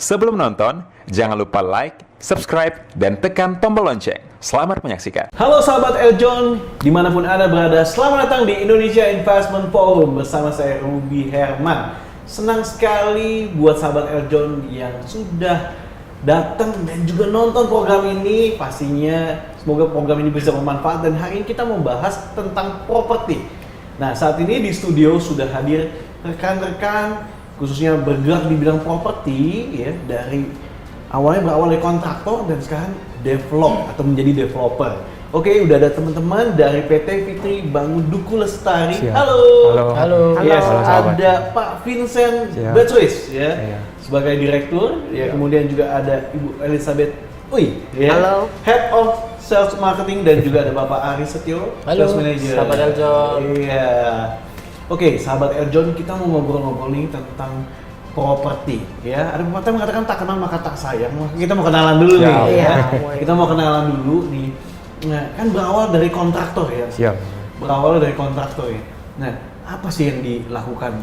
Sebelum nonton, jangan lupa like, subscribe, dan tekan tombol lonceng. Selamat menyaksikan. Halo sahabat Eljon, dimanapun Anda berada, selamat datang di Indonesia Investment Forum bersama saya Ruby Herman. Senang sekali buat sahabat Eljon yang sudah datang dan juga nonton program ini. Pastinya semoga program ini bisa bermanfaat dan hari ini kita mau bahas tentang properti. Nah, saat ini di studio sudah hadir rekan-rekan khususnya bergerak di bidang properti ya, dari awalnya berawal dari kontraktor dan sekarang develop atau menjadi developer. Oke, udah ada teman-teman dari PT Fitri Bangun Duku Lestari. Siap. Halo. Halo. Yes, Halo, sahabat. ada Pak Vincent Siap. Beatrice ya, Iya. sebagai direktur ya. Kemudian juga ada Ibu Elizabeth Uy ya, Halo. Head of Sales Marketing, dan juga ada Bapak Ari Setio, Halo, Sales Manager. sahabat Eljon. Iya. Oke, sahabat Eljon, kita mau ngobrol-ngobrol nih tentang properti ya. Ada pepatah mengatakan tak kenal maka tak sayang. Maka kita mau kenalan dulu nih. Iya. Kita mau kenalan dulu nih. Nah, kan berawal dari kontraktor ya. Siap. Berawal dari kontraktor ya. Nah, apa sih yang dilakukan?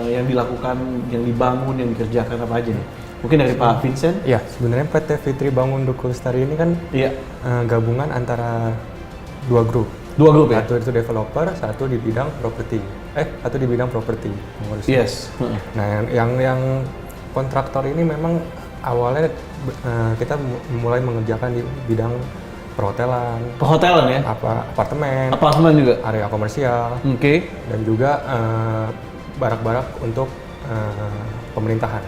Yang dibangun, yang dikerjakan apa aja nih? Mungkin dari Pak Vincent? Ya, sebenarnya PT Fitri Bangun Duku Lestari ini kan Iya. gabungan antara dua grup. Dua grup ya? Satu itu developer, satu di bidang properti. Satu di bidang properti. Yes. Nah, yang kontraktor ini memang awalnya kita mulai mengerjakan di bidang perhotelan, Perhotelan ya? apartemen, Apartemen juga? area komersial, Oke. dan juga barak-barak untuk pemerintahan.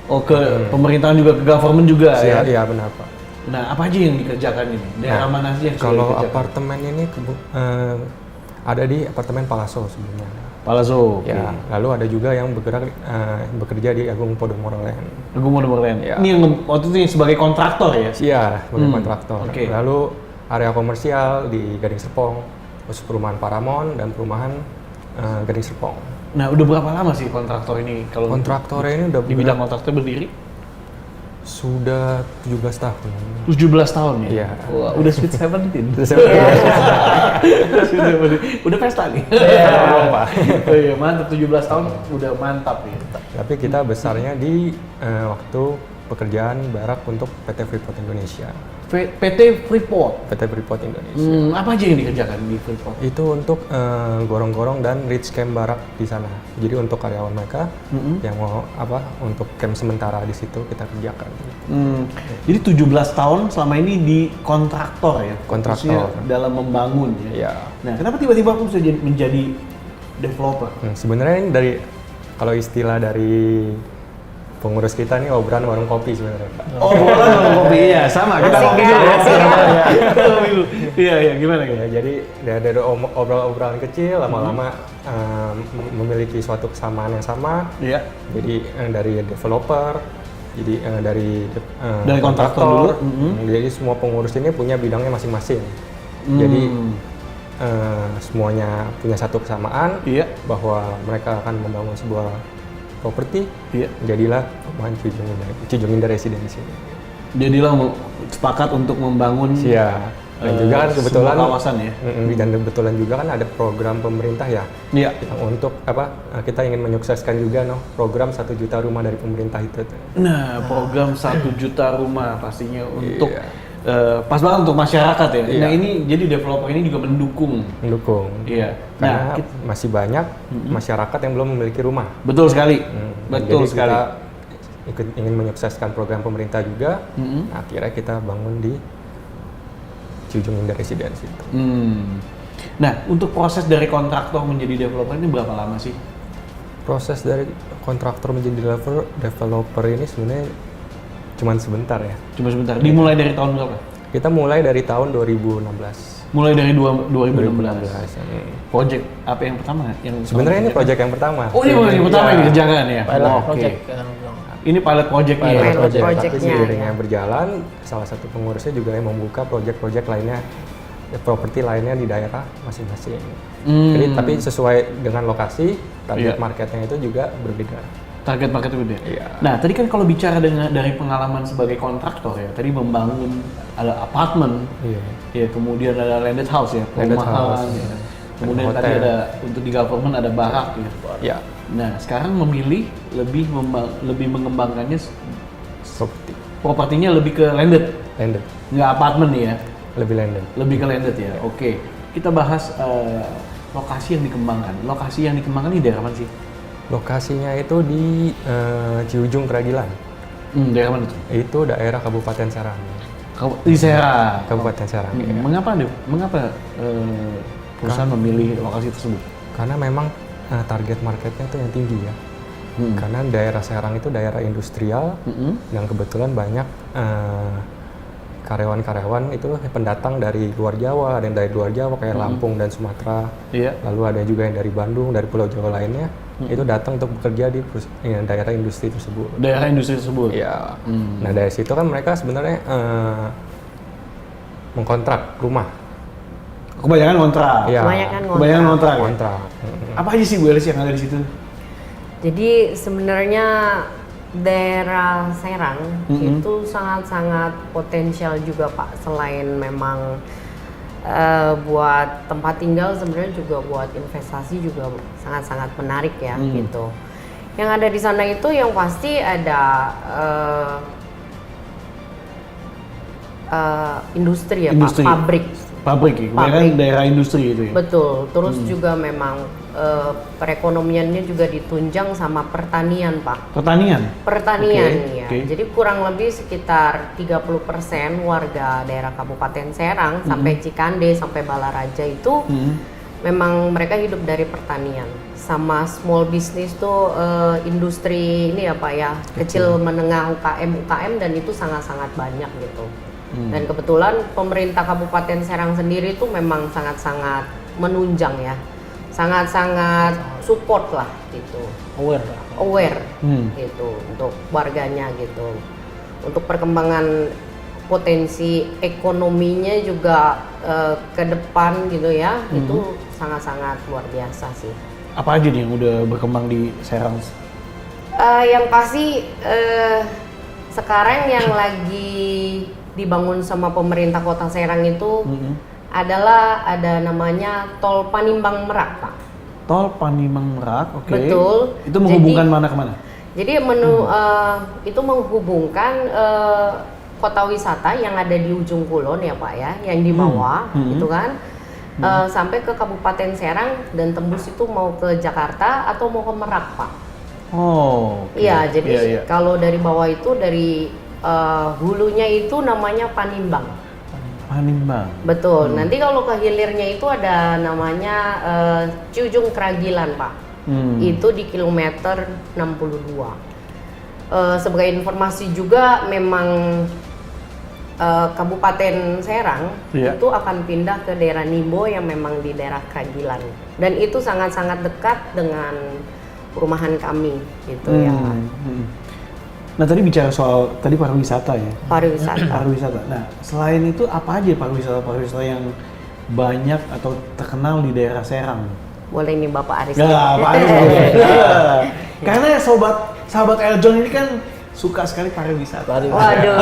Oh, ke pemerintahan juga, ke government juga ya? Iya, benar Pak. Nah, apa aja yang dikerjakan ini? Daerah mana aja yang sudah Kalau dikerjakan? apartemen ini ada di apartemen Palazzo sebelumnya. Palazzo, oke. Ya, lalu ada juga yang bekerja di Agung Podomoro Land. Agung Podomoro Land. Ya. Ini yang waktu itu yang sebagai kontraktor ya? Iya, sebagai kontraktor. oke. Lalu area komersial di Gading Serpong, terus perumahan Paramount dan perumahan Gading Serpong. Nah, udah berapa lama sih kontraktor ini? Kalau Kontraktornya ini udah di bidang kontraktor berdiri? sudah 17 tahun. 17 tahun ya? Iya. Wah, udah sweet 17. Udah pesta nih. Oh iya, mantap, 17 tahun udah mantap ya. Tapi kita besarnya di waktu pekerjaan barak untuk PT Freeport Indonesia. PT Freeport. PT Freeport Indonesia. Apa aja yang dikerjakan di Freeport? Itu untuk gorong-gorong dan rich camp barak di sana. Jadi untuk karyawan mereka yang mau untuk camp sementara di situ kita kerjakan. Jadi 17 tahun selama ini di kontraktor ya? Kontraktor. Khususnya dalam membangun ya? Iya. Nah, kenapa tiba-tiba aku bisa menjadi developer? Sebenarnya ini kalau istilah dari pengurus kita nih obrolan warung kopi sebenarnya Pak. Oh, boleh kopi ya, sama. Kita kopi dulu ya. Iya, gimana Ya, jadi dari obrolan kecil lama-lama memiliki suatu kesamaan yang sama. Iya. Jadi dari developer, jadi dari kontraktor dulu. Jadi semua pengurus ini punya bidangnya masing-masing. Jadi semuanya punya satu kesamaan, Iya. bahwa mereka akan membangun sebuah properti. Iya. Jadilah perumahan Cijung Indah Residence ini. Jadilah sepakat untuk membangun Iya. Dan juga kan kebetulan sebuah kawasan ya. Dan kebetulan juga kan ada program pemerintah ya. Iya. Yang untuk kita ingin menyukseskan juga program 1 juta rumah dari pemerintah itu. Nah, program 1 juta rumah pastinya untuk Iya. pas banget untuk masyarakat ya. Iya. Nah, ini jadi developer ini juga mendukung. Karena Iya. Nah, masih banyak masyarakat yang belum memiliki rumah. betul sekali. Jadi Betul sekali. kita ingin menyukseskan program pemerintah juga. Nah, akhirnya kita bangun di Cijung Indah Residence itu. Nah, untuk proses dari kontraktor menjadi developer ini berapa lama sih? Proses dari kontraktor menjadi developer ini sebenarnya cuma sebentar ya. Cuma sebentar. Dimulai dari tahun berapa? Kita mulai dari tahun 2016. Mulai dari 2016. Project apa yang pertama? Sebenarnya ini proyek yang pertama. Oh, ini project yang pertama yang dikerjakan ya? Pilot Oke. project. Ini pilot project-nya ya? Pilot Tapi project-nya. seiring yang berjalan, salah satu pengurusnya juga yang membuka proyek-proyek lainnya, properti lainnya di daerah masing-masing. Jadi tapi sesuai dengan lokasi, target marketnya itu juga berbeda. Target market itu beda. Iya. Nah, tadi kan kalau bicara dari pengalaman sebagai kontraktor ya, tadi membangun ada apartemen, Iya. ya kemudian ada landed house ya, Landed perumahan, house. ya. Kemudian Hotel. tadi ada untuk di government ada barak ya. Ya. Nah, sekarang memilih lebih mengembangkannya Properti. Propertinya lebih ke landed, Landed. nggak apartemen nih ya? Lebih landed. Lebih ke landed ya. Oke. Kita bahas lokasi yang dikembangkan. Lokasi yang dikembangkan di daerah mana sih? Lokasinya itu di Ciujung Keragilan. Daerah mana tuh? Itu daerah Kabupaten Serang. Di Serang. Kabupaten Serang. Ya. Mengapa perusahaan memilih lokasi tersebut? Karena memang target marketnya itu yang tinggi ya. Karena daerah Serang itu daerah industrial yang kebetulan banyak karyawan-karyawan itu pendatang dari luar Jawa, ada yang dari luar Jawa kayak Lampung dan Sumatera. Iya. Lalu ada juga yang dari Bandung, dari Pulau Jawa lainnya itu datang untuk bekerja di daerah industri tersebut. Daerah industri tersebut. Iya. Nah dari situ kan mereka sebenarnya mengkontrak rumah. Kebanyakan kontrak. Iya. Kebanyakan kontrak. Ya? Kontrak. Apa aja sih Bu Elis yang ada di situ? Jadi sebenarnya daerah Serang itu sangat-sangat potensial juga Pak. Selain memang buat tempat tinggal, sebenarnya juga buat investasi juga sangat-sangat menarik ya gitu. Yang ada di sana itu yang pasti ada industri ya Industri. Pak, pabrik. Pabrik ya, kebanyakan daerah industri itu ya? Betul, terus juga memang perekonomiannya juga ditunjang sama pertanian Pak. Pertanian? Pertanian Oke, ya. oke. Jadi kurang lebih sekitar 30% warga daerah Kabupaten Serang sampai Cikande sampai Balaraja itu memang mereka hidup dari pertanian. Sama small business tuh industri ini ya Pak ya, kecil menengah UKM dan itu sangat-sangat banyak gitu. Dan kebetulan pemerintah Kabupaten Serang sendiri itu memang sangat-sangat menunjang ya. Sangat-sangat support lah gitu. Aware gitu untuk warganya gitu. Untuk perkembangan potensi ekonominya juga ke depan gitu ya, itu sangat-sangat luar biasa sih. Apa aja nih yang udah berkembang di Serang? Yang pasti sekarang yang lagi dibangun sama pemerintah Kota Serang itu adalah ada namanya Tol Panimbang Merak Pak. Tol Panimbang Merak, oke. Betul. Itu menghubungkan mana ke mana? Jadi itu menghubungkan kota wisata yang ada di ujung kulon ya Pak ya, yang di bawah gitu kan, sampai ke Kabupaten Serang dan tembus itu mau ke Jakarta atau mau ke Merak Pak. Oh. Okay. Iya, jadi Iya. kalau dari bawah itu dari hulunya itu namanya Panimbang. Panimbang. Betul. Nanti kalau ke hilirnya itu ada namanya Ciujung Keragilan Pak. Itu di kilometer 62. Sebagai informasi juga memang Kabupaten Serang itu akan pindah ke daerah Nimbo yang memang di daerah Keragilan. Dan itu sangat-sangat dekat dengan perumahan kami gitu ya. Nah tadi bicara soal tadi pariwisata ya. Pariwisata. Nah selain itu apa aja pariwisata yang banyak atau terkenal di daerah Serang? Boleh nih Bapak Aris. Ya, Pak Aris. Karena sahabat Eljon ini kan suka sekali pariwisata. Waduh.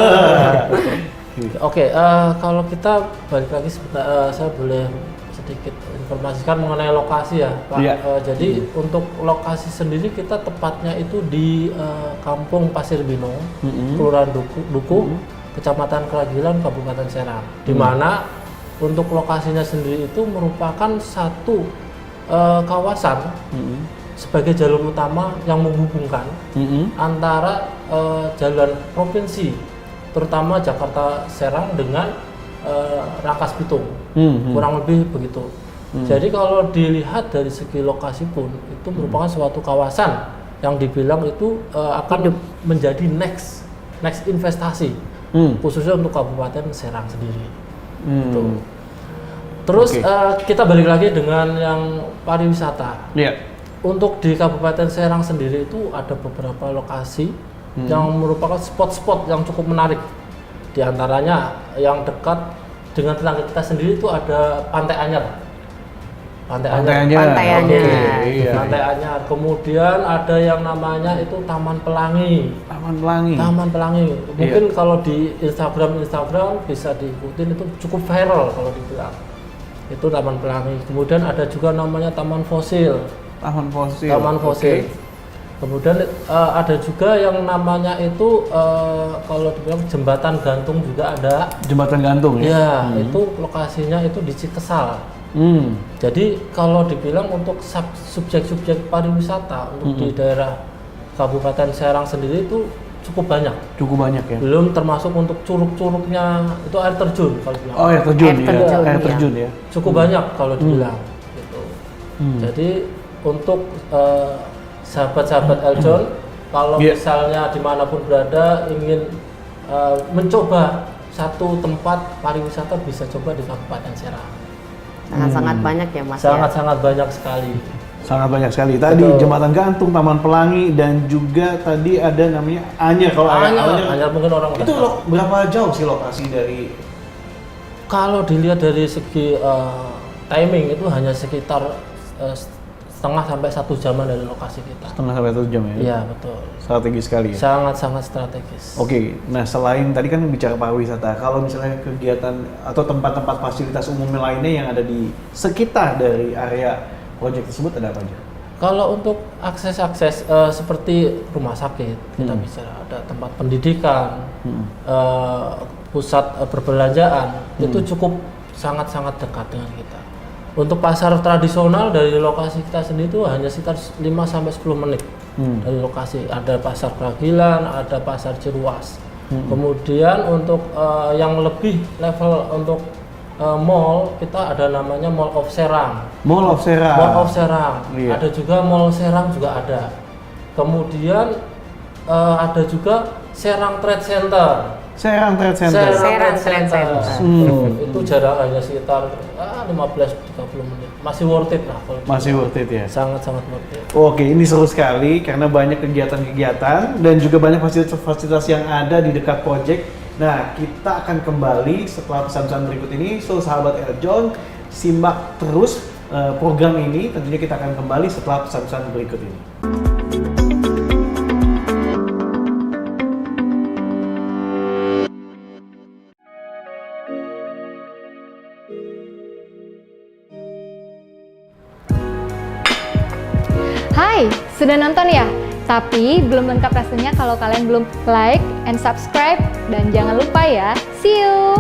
Oke, kalau kita balik lagi sebentar, saya boleh sedikit informasikan mengenai lokasi ya Pak. Iya. Jadi untuk lokasi sendiri kita tepatnya itu di Kampung Pasir Binong, Kelurahan Dukuh, Kecamatan Keragilan, Kabupaten Serang. Di mana untuk lokasinya sendiri itu merupakan satu kawasan sebagai jalur utama yang menghubungkan antara jalan provinsi, terutama Jakarta Serang dengan Rangkas Bitung, kurang lebih begitu. Jadi kalau dilihat dari segi lokasi pun itu merupakan suatu kawasan yang dibilang itu akan menjadi next investasi, khususnya untuk Kabupaten Serang sendiri. Gitu. Terus kita balik lagi dengan yang pariwisata. Untuk di Kabupaten Serang sendiri itu ada beberapa lokasi yang merupakan spot-spot yang cukup menarik. Di antaranya yang dekat dengan tetangga kita sendiri itu ada Pantai Anyar. Pantai Anyar. Kemudian ada yang namanya itu Taman Pelangi. Mungkin kalau di Instagram bisa diikutin, itu cukup viral kalau dibilang. Itu Taman Pelangi. Kemudian ada juga namanya Taman Fosil. Kemudian ada juga yang namanya itu kalau dibilang jembatan gantung juga ada. Jembatan gantung ya? Ya, itu lokasinya itu di Cikesal. Jadi kalau dibilang untuk subjek-subjek pariwisata untuk di daerah Kabupaten Serang sendiri itu cukup banyak. Cukup banyak ya? Belum termasuk untuk curug-curugnya, itu air terjun kalau bilang. Oh, air terjun Air ya? terjun, Air ya. terjun ya? Cukup banyak kalau dibilang. Gitu. Jadi untuk sahabat-sahabat Eljon, kalau misalnya dimanapun berada ingin mencoba satu tempat pariwisata bisa coba di Kabupaten Serang. Sangat-sangat banyak ya Mas. Sangat-sangat banyak sekali. Sangat banyak sekali. Tadi Betul. Jembatan Gantung, Taman Pelangi, dan juga tadi ada namanya Anyer. Kalau Hanya mungkin orang itu nggak tahu. berapa jauh sih lokasi dari? Kalau dilihat dari segi timing itu hanya sekitar setengah sampai 1 jaman dari lokasi kita. Setengah sampai 1 jam ya? Iya betul. Strategi sekali ya? Sangat-sangat strategis. Oke, nah selain tadi kan bicara pariwisata, kalau misalnya kegiatan atau tempat-tempat fasilitas umum lainnya yang ada di sekitar dari area proyek tersebut ada apa aja? Kalau untuk akses-akses seperti rumah sakit, kita bicara ada tempat pendidikan, pusat perbelanjaan, itu cukup sangat-sangat dekat dengan kita. Untuk pasar tradisional dari lokasi kita sendiri itu hanya sekitar 5-10 menit dari lokasi. Ada pasar Kragilan, ada pasar Ciruas. Kemudian untuk yang lebih level untuk mall, kita ada namanya Mall of Serang. Mall of Serang. Mall of Serang. Iya. Ada juga Mall Serang juga ada. Kemudian ada juga Serang Trade Center. Serang Trade Center. Serang Trade Center. Itu jarak hanya sekitar 15-30 menit. Masih worth it lah kalau Masih worth it ya? sangat-sangat worth it. Oke, ini seru sekali karena banyak kegiatan-kegiatan dan juga banyak fasilitas-fasilitas yang ada di dekat proyek. Nah, kita akan kembali setelah pesan-pesan berikut ini. So, sahabat Eljon, simak terus program ini. Tentunya kita akan kembali setelah pesan-pesan berikut ini. Hai, sudah nonton ya? Tapi belum lengkap rasanya kalau kalian belum like and subscribe. Dan jangan lupa ya, see you!